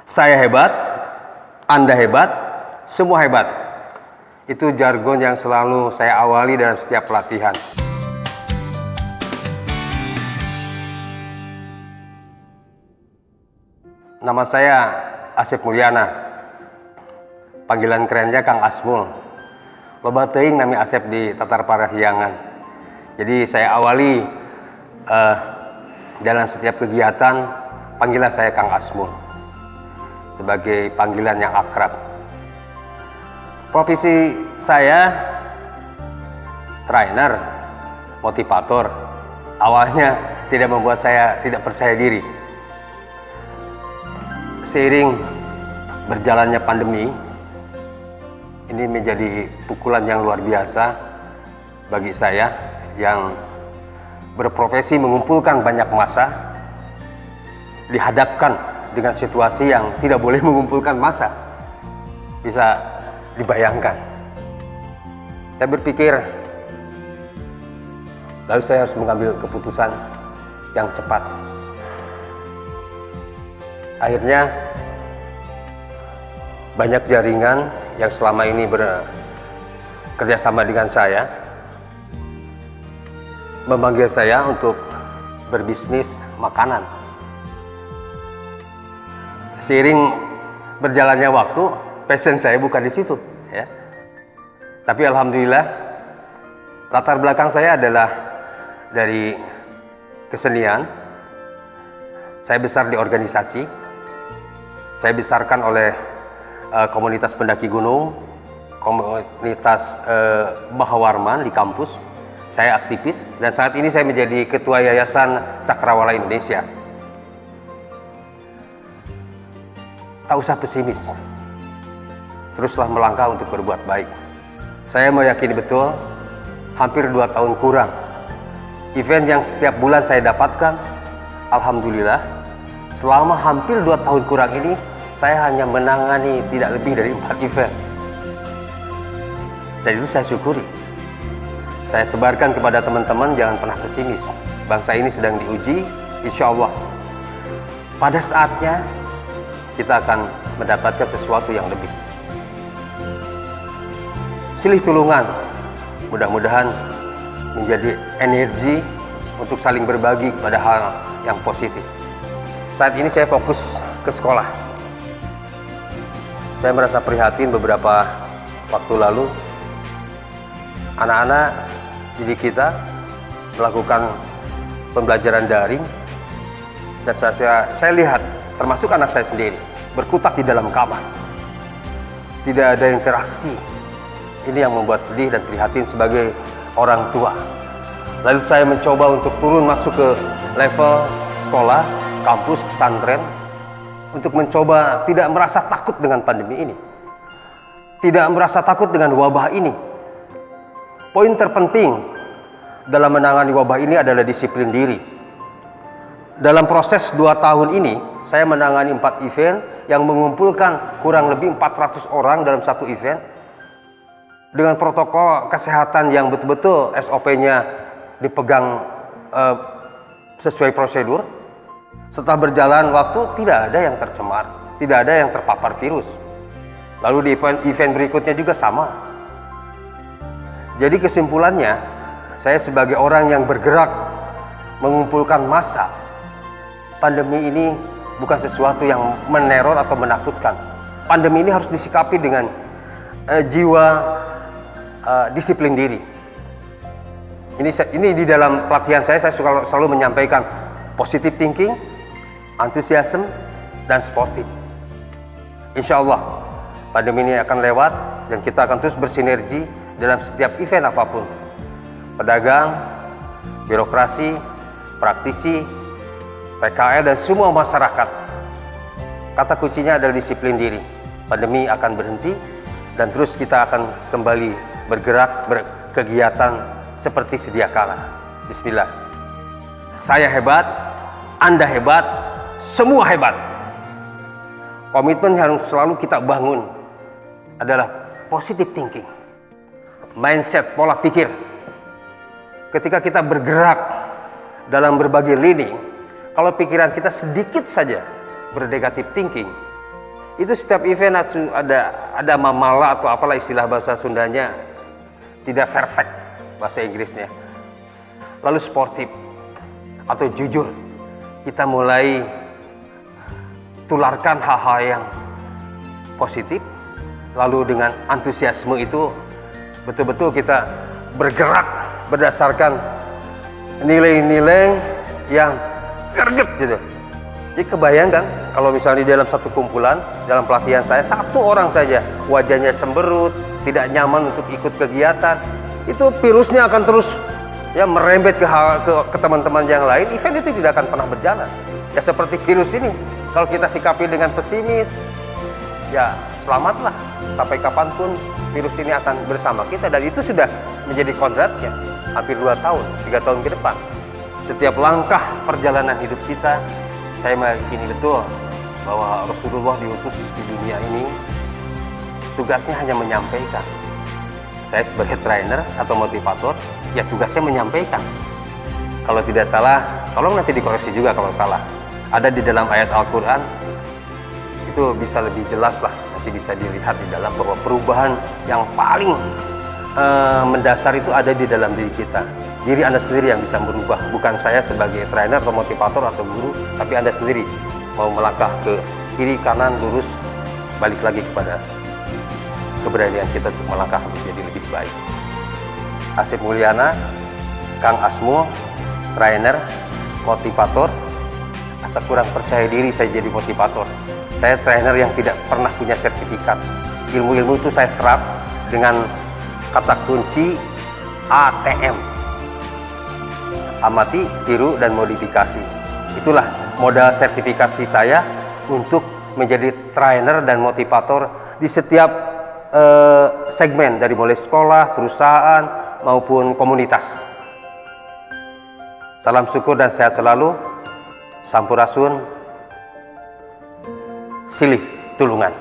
Saya hebat, Anda hebat, semua hebat. Itu jargon yang selalu saya awali dalam setiap pelatihan. Nama saya Asep Mulyana. Panggilan kerennya Kang Asmul. Loba teuing nami Asep di Tatar Parahyangan. Jadi saya awali dalam setiap kegiatan panggilan saya Kang Asmul sebagai panggilan yang akrab. Profesi saya trainer, motivator. Awalnya tidak membuat saya tidak percaya diri. Seiring berjalannya pandemi, ini menjadi pukulan yang luar biasa bagi saya yang berprofesi mengumpulkan banyak massa, dihadapkan dengan situasi yang tidak boleh mengumpulkan massa. Bisa dibayangkan. Saya berpikir, lalu saya harus mengambil keputusan yang cepat. Akhirnya, banyak jaringan yang selama ini bekerjasama dengan saya memanggil saya untuk berbisnis makanan. Seiring berjalannya waktu, passion saya bukan di situ, ya. Tapi alhamdulillah, latar belakang saya adalah dari kesenian. Saya besar di organisasi. Saya besarkan oleh komunitas pendaki gunung, komunitas Bahawarman di kampus. Saya aktivis dan saat ini saya menjadi ketua Yayasan Cakrawala Indonesia. Tak usah pesimis, teruslah melangkah untuk berbuat baik. Saya meyakini betul, hampir 2 tahun kurang, event yang setiap bulan saya dapatkan, alhamdulillah, selama hampir 2 tahun kurang ini, saya hanya menangani tidak lebih dari 4 event. Dan itu saya syukuri. Saya sebarkan kepada teman-teman, jangan pernah pesimis. Bangsa ini sedang diuji, insya Allah. Pada saatnya, kita akan mendapatkan sesuatu yang lebih. Silih tulungan, mudah-mudahan menjadi energi untuk saling berbagi kepada hal yang positif. Saat ini saya fokus ke sekolah. Saya merasa prihatin beberapa waktu lalu, anak-anak didik kita melakukan pembelajaran daring, dan saya lihat, termasuk anak saya sendiri, berkutat di dalam kamar. Tidak ada interaksi. Ini yang membuat sedih dan prihatin sebagai orang tua. Lalu saya mencoba untuk turun masuk ke level sekolah, kampus, pesantren, untuk mencoba tidak merasa takut dengan pandemi ini. Tidak merasa takut dengan wabah ini. Poin terpenting dalam menangani wabah ini adalah disiplin diri. Dalam proses 2 tahun ini, saya menangani 4 event yang mengumpulkan kurang lebih 400 orang dalam satu event dengan protokol kesehatan yang betul-betul SOP-nya dipegang sesuai prosedur. Setelah berjalan waktu, tidak ada yang tercemar, tidak ada yang terpapar virus. Lalu di event berikutnya juga sama. Jadi kesimpulannya, saya sebagai orang yang bergerak mengumpulkan massa, pandemi ini bukan sesuatu yang meneror atau menakutkan. Pandemi ini harus disikapi dengan jiwa disiplin diri. Ini di dalam pelatihan saya selalu menyampaikan positive thinking, enthusiasm, dan sportif. Insya Allah, pandemi ini akan lewat dan kita akan terus bersinergi dalam setiap event apapun. Pedagang, birokrasi, praktisi, PKL, dan semua masyarakat. Kata kuncinya adalah disiplin diri. Pandemi akan berhenti dan terus kita akan kembali bergerak, berkegiatan seperti sedia kala. Bismillah. Saya hebat, Anda hebat, semua hebat. Komitmen yang harus selalu kita bangun adalah positive thinking. Mindset, pola pikir. Ketika kita bergerak dalam berbagai lini, kalau pikiran kita sedikit saja bernegatif thinking, Itu setiap event ada mamala atau apalah istilah bahasa Sundanya, tidak perfect bahasa Inggrisnya. Lalu sportif atau jujur, kita mulai tularkan hal-hal yang positif, lalu dengan antusiasme itu betul-betul kita bergerak berdasarkan nilai-nilai yang greget gitu. Jadi kebayangkan kalau misalnya di dalam satu kumpulan, dalam pelatihan saya, satu orang saja wajahnya cemberut, tidak nyaman untuk ikut kegiatan, itu virusnya akan terus ya merembet ke teman-teman yang lain. Event itu tidak akan pernah berjalan. Ya seperti virus ini, kalau kita sikapi dengan pesimis, ya selamatlah, sampai kapanpun virus ini akan bersama kita. Dan itu sudah menjadi kodratnya hampir 2 tahun, 3 tahun ke depan. Setiap langkah perjalanan hidup kita, saya meyakini betul bahwa Rasulullah diutus di dunia ini tugasnya hanya menyampaikan. Saya sebagai trainer atau motivator, ya tugasnya menyampaikan. Kalau tidak salah, tolong nanti dikoreksi juga kalau salah. Ada di dalam ayat Al-Quran, itu bisa lebih jelas lah, nanti bisa dilihat di dalam bahwa perubahan yang paling mendasar itu ada di dalam diri kita. Diri Anda sendiri yang bisa berubah, bukan saya sebagai trainer atau motivator atau guru, tapi Anda sendiri mau melangkah ke kiri, kanan, lurus, balik lagi kepada keberanian kita untuk melangkah menjadi lebih baik. Asep Mulyana, Kang Asmo, trainer, motivator. Asa kurang percaya diri saya jadi motivator. Saya trainer yang tidak pernah punya sertifikat. Ilmu-ilmu itu saya serap dengan kata kunci ATM. Amati, tiru, dan modifikasi. Itulah modal sertifikasi saya untuk menjadi trainer dan motivator di setiap segmen, dari mulai sekolah, perusahaan, maupun komunitas. Salam syukur dan sehat selalu. Sampurasun, silih tulungan.